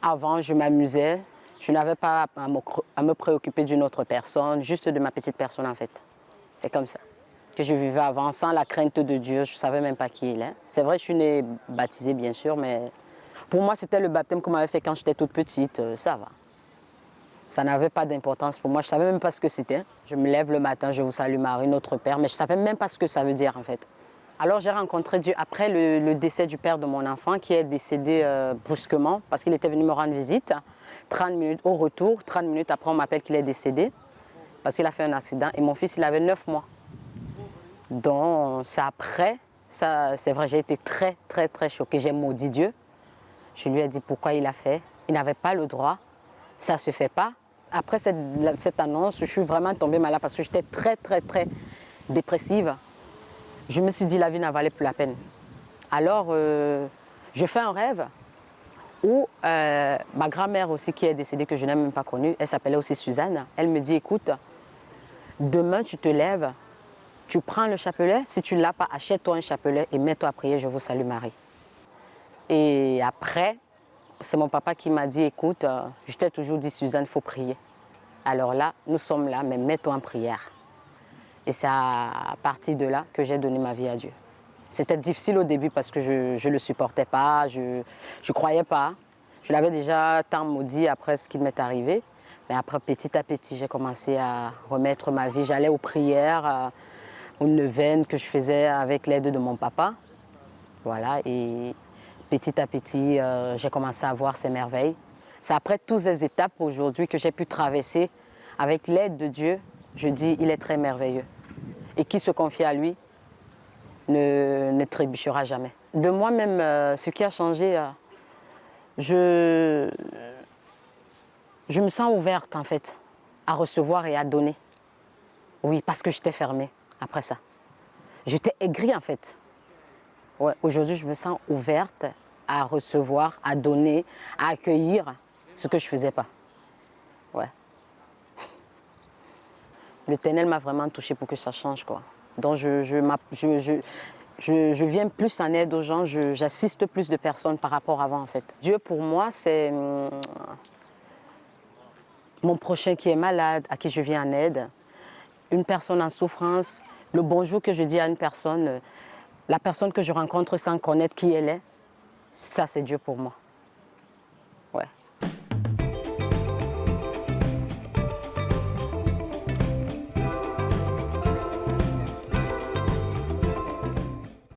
Avant, je m'amusais. Je n'avais pas à me préoccuper d'une autre personne, juste de ma petite personne en fait. C'est comme ça que je vivais avant, sans la crainte de Dieu. Je ne savais même pas qui il est. C'est vrai, je suis née baptisée bien sûr, mais pour moi, c'était le baptême qu'on m'avait fait quand j'étais toute petite. Ça va. Ça n'avait pas d'importance pour moi. Je ne savais même pas ce que c'était. Je me lève le matin, je vous salue Marie, notre Père, mais je ne savais même pas ce que ça veut dire en fait. Alors j'ai rencontré Dieu après le décès du père de mon enfant qui est décédé brusquement parce qu'il était venu me rendre visite. 30 minutes au retour, 30 minutes après on m'appelle qu'il est décédé parce qu'il a fait un accident et mon fils il avait 9 mois. Donc c'est après, c'est vrai, j'ai été très choquée, j'ai maudit Dieu. Je lui ai dit pourquoi il a fait, il n'avait pas le droit, ça ne se fait pas. Après cette annonce, je suis vraiment tombée malade parce que j'étais très dépressive. Je me suis dit la vie n'en valait plus la peine. Alors, je fais un rêve où ma grand-mère aussi qui est décédée, que je n'ai même pas connue, elle s'appelait aussi Suzanne, elle me dit, écoute, demain tu te lèves, tu prends le chapelet, si tu ne l'as pas, achète-toi un chapelet et mets-toi à prier, je vous salue Marie. Et après, c'est mon papa qui m'a dit, écoute, je t'ai toujours dit Suzanne, il faut prier. Alors là, nous sommes là, mais mets-toi en prière. Et c'est à partir de là que j'ai donné ma vie à Dieu. C'était difficile au début parce que je ne le supportais pas, je ne croyais pas. Je l'avais déjà tant maudit après ce qui m'est arrivé. Mais après, petit à petit, j'ai commencé à remettre ma vie. J'allais aux prières, aux neuvaines que je faisais avec l'aide de mon papa. Voilà, et petit à petit, j'ai commencé à voir ces merveilles. C'est après toutes ces étapes aujourd'hui que j'ai pu traverser avec l'aide de Dieu. Je dis, il est très merveilleux. Et qui se confie à lui ne trébuchera jamais. De moi-même, ce qui a changé, je me sens ouverte en fait à recevoir et à donner. Oui, parce que j'étais fermée après ça. J'étais aigrie en fait. Ouais, aujourd'hui, je me sens ouverte à recevoir, à donner, à accueillir ce que je ne faisais pas. Ouais. L'Éternel m'a vraiment touchée pour que ça change, quoi. Donc je viens plus en aide aux gens, j'assiste plus de personnes par rapport à avant en fait. Dieu pour moi c'est mon prochain qui est malade, à qui je viens en aide, une personne en souffrance, le bonjour que je dis à une personne, la personne que je rencontre sans connaître qui elle est, ça c'est Dieu pour moi.